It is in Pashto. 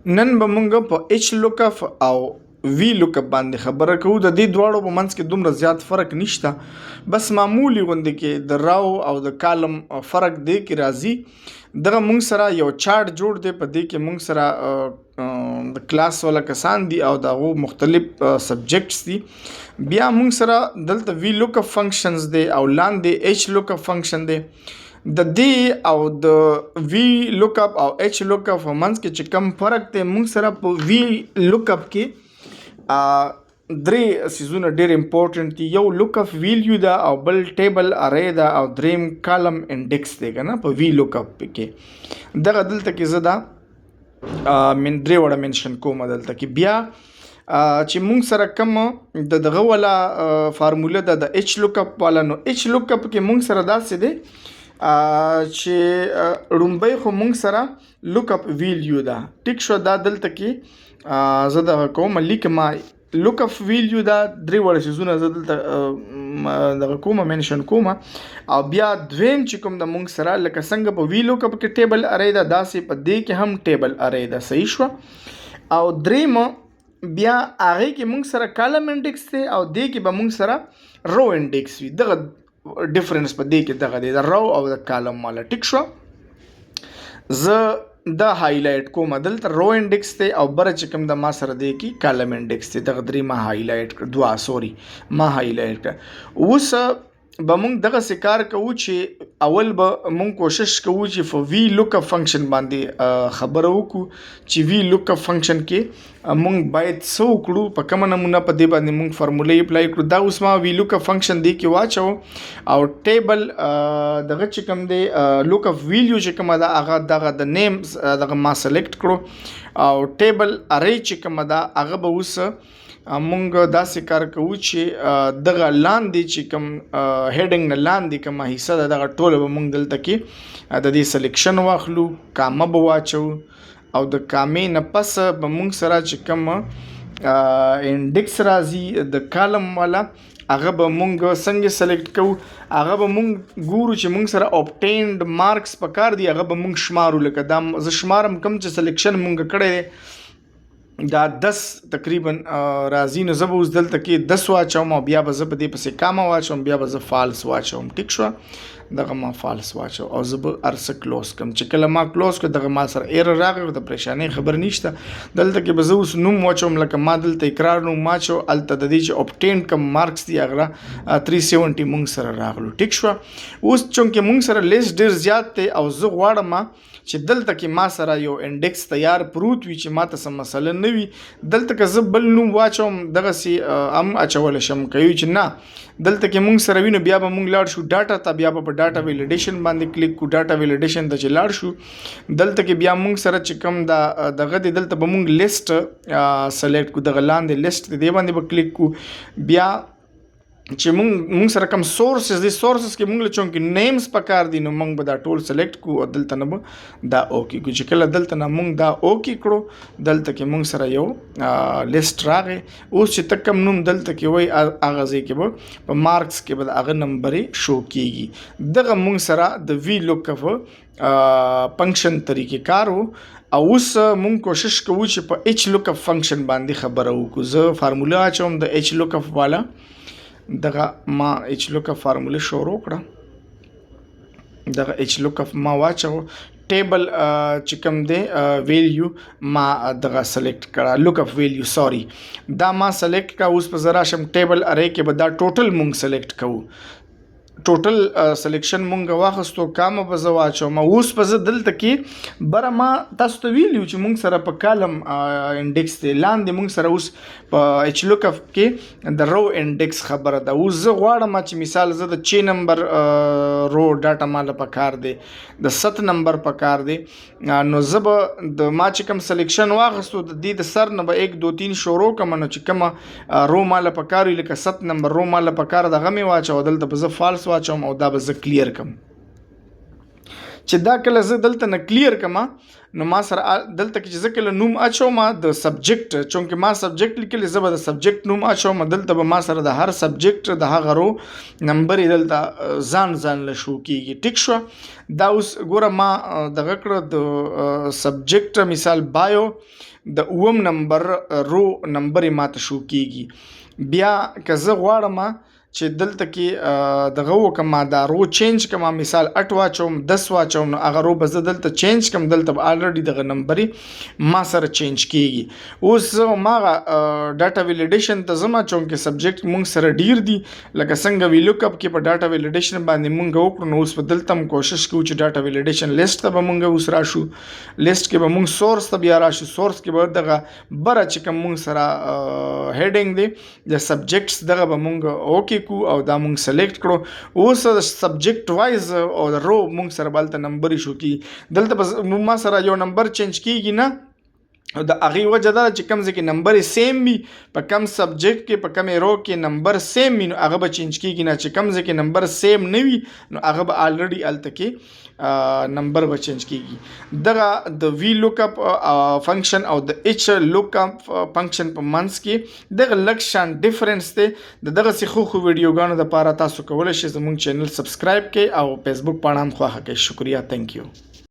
نن به مونږ په ایچ لوکف او وی لوکف باندې خبره کوو. د دې دواړو په منځ کې دومره زیات فرق نشته، بس معمولی غوندې کې د راو او د کالم فرق دی کې راځي. دغه مونږ سره یو چارت جوړ دی، په دې کې مونږ سره د کلاس والا کسان دي او دغه مختلف سبجیکټس دي. بیا مونږ سره دلته وی لوکف فنکشنز دی او لاندې ایچ لوکف فنکشن دی. د دې او د وی لوکاپ او ایچ لوکاپ منځ کې چې کم فرق دی، موږ سره په وی لوکاپ کې درې سیزونه ډېر امپورټنټ دي. یو لوکاپ ویلیو ده او بل ټیبل اری ده او دریم کالم انډیکس دی که نه په وی لوکاپ کې. دغه دلته کې زه دا درې وړه منشن کوم دلته کې. بیا چې مونږ سره کوم د دغه والا فارموله ده د ایچ لوکاپ والا، نو ایچ لوکاپ کې مونږ سره داسې دی چې لومبۍ خو مونږ سره لوکاپ ویلیو ده. ټیک شو، دا دلته کې زه دغه کوم لیکم لوکاپ ویلیو ده، درې وړه سیزونه زه دلته دغه کومه منشن کومه. او بیا دویم چې کوم د مونږ سره لکه څنګه په وی لوکاپ کې ټیبل اری ده، داسې په دې کې هم ټیبل اری ده. صحیح شو. او دریم بیا هغې کې مونږ سره کالم انډیکس دی او دې کې به مونږ سره رو انډیکس وي. دغه ډیفرنس په دې کې دغه دی، د رو او د کالم والا. ټیک شو. زه دا هایلایټ کوم دلته رو انډیکس دی او بره چې کوم د ما سره دی کې کالم انډیکس دی. دغه درې ما هایلایټ کړ، دوه سوري ما هایلایټ کړ. اوس به مونږ دغسې کار کوو چې اول به مونږ کوشش کوو چې په وی لوکاپ فنکشن باندې خبره وکړو چې وی لوکاپ فنکشن کې مونږ باید څه وکړو، په کومه نمونه په دې باندې مونږ فارموله اپلای کړو. دا اوس ما وی لوکاپ فنکشن دی کې واچو او ټیبل دغه چې کوم دی لوکاپ ویلیو چې کومه ده هغه دغه د نیم دغه ما سلیکټ کړو او ټیبل اری چې کومه ده هغه به اوس مونږ داسې کار کوو چې دغه لاندې چې کوم هیډنګ نه لاندې کومه حصه ده دغه ټوله به مونږ دلته کې د دې سلیکشن واخلو، کامه به واچو او د کامې نه پس به مونږ سره چې کوم انډیکس راځي د کالم والا هغه به مونږ څنګه سلیکټ کوو. هغه به مونږ ګورو چې مونږ سره اوبټینډ مارکس پکار دی، هغه به مونږ شمارو. لکه دا زه شمارم کوم چې سلیکشن مونږ کړی دی دا 10 تقریبا راځي، نو زه به اوس دلته کې 10 واچوم او بیا به زه په دې پسې کامه واچوم، بیا به زه فالس واچوم. ټیک شو. دغه ما فالس واچو او زه به ارسه کلوز کم. چې کله ما کلوز کړ دغه ما سره ایرر راغی، د پریشانۍ خبر نشته. دلته کې به زه اوس نوم واچوم، لکه ما دلته اقرار نوم واچو، هلته د دې چې اوبټین کم مارکس دي هغه 370 مونږ سره راغلو. ټیک شو. اوس چونکې مونږ سره لیست ډېر زیات دی او زه غواړم چې دلته کې ما سره یو انډیکس تیار پروت وي چې ما ته څه مسله نه وي. دلته که زه بل نوم واچوم دغسې هم اچولی شم. کوي چې نه دلته کې مونږ سره وي نو بیا به مونږ لاړ شو ډاټا ته، بیا به په ډاټا ویلیډیشن باندې کلیک کو. ډاټا ویلیډیشن ته چې لاړ شو دلته کې بیا مونږ سره چې کوم دغه دی دلته به مونږ لیست سلیکټ کو، دغه لاندې لیست دی دې باندې به کلیک کو. بیا چې مونږ سره کوم سورسز دي، سورسز کې مونږ له چونکې نیمز پکار دي نو مونږ به دا ټول سلیکټ کو او دلته نه به دا اوکې کو. چې کله دلته نه مونږ دا اوکې کړو دلته کې مونږ سره یو لیست راغی. اوس چې ته کوم نوم دلته کې وای هغه ځای کې به په مارکس کې به د هغه نمبرې شو کېږي. دغه مونږ سره د وی لوکاپ فنکشن طریقې کار و. او اوس مونږ کوشش کوو چې په ایچ لوکاپ فنکشن باندې خبره وکړو. زه فارموله اچوم د ایچ لوکاپ والا. دغه ما ایچ لوکاپ فارموله شروع کړه، دغه ایچ لوکاپ ما واچو، ټیبل چې کوم دی ویلیو ما دغه سلیکټ کړه، لوکاپ ویلیو سوري دا ما سلیکټ کړه. اوس په زه راشم ټیبل اری کې به دا ټوټل مونږ سلیکټ کوو. ټوټل سلیکشن مونږ واخستو، کامه به زه واچوم. اوس به زه دلته کې بره ما تاسو ته ویلیو چې مونږ سره په کالم انډیکس دی، لاندې مونږ سره اوس په ایچ لوکاپ کې د رو انډیکس خبره ده. اوس زه غواړم چې مثال زه د 6 نمبر رو ډاټا ماله پکار دی، د 7 نمبر پکار دی، نو زه به د ما چې کوم سلیکشن واخستو د دې د سر نه به 1 2 3 شروع کوم. نو چې کومه رو ماله پکار وي لکه 7 نمبر رو ماله پکار دغه مې واچو، دلته به زه فالس واچوم او دا به زه کلیر کم. چې دا کله زه دلته نه کلیر کما نو ما سره دلته کې چې زه کله نوم اچوم د سبجیکټ چونکې ما سبجیکټ لیکلی زه به د سبجیکټ نوم اچوم دلته به ما سره د هر سبجیکټ د هغه رو نمبر دلته ځان له شو کېږي. ټیک شو دا اوس ګوره ما دغه کړه د سبجیکټ مثال بایو د 9 نمبر رو نمبر ماته شو کېږي. بیا که زه غواړم چې دلته کې دغه وکم دا رو چینج کم مثال 8 واچوم 10 واچوم نو هغه رو به زه دلته چینج کم دلته به الریډي دغه نمبرې ما سره چینج کېږي. اوس ما ډاټا ویلیډیشن ته ځم چونکې سبجیکټ مونږ سره ډیر دي لکه څنګه وی لوک اپ کې په ډاټا ویلیډیشن باندې مونږ وکړو نو اوس په دلته هم کوشش کوو چې ډاټا ویلیډیشن لیست ته به مونږ اوس راشو. لیست کې به مونږ سورس ته بیا راشو. سورس کې به دغه بره چې کوم مونږ سره هیډینګ دی د سبجیکټس دغه به مونږ اوکې کو او دا مونږ سلیکټ کړو. اوس د سبجیکټ وایز او د رو مونږ سره بلته نمبر شو کی دلته ما سره یو نمبر چینج کیږي نه د هغې وجه دا چې کوم ځای کې نمبر سیم وي په کم سبجیکټ کې په کم رو کې نمبر سیم وي نو هغه به چینج کیږي نه چې کوم ځای کې نمبر سیم نه وي نو هغه به الریډي هلته کې نمبر به چینج کیږي. دغه د وی لوک اپ فنکشن او د ایچ لوک اپ فنکشن په منځ کې دغه لږ شان ډیفرنس دی. دغه څه خو ویډیوګانو دپاره تاسو کولی شئ زموږ چینل سبسکرایب کړئ او فیسبوک پاڼه هم خوښه کړئ. شکریه. تھینک یو.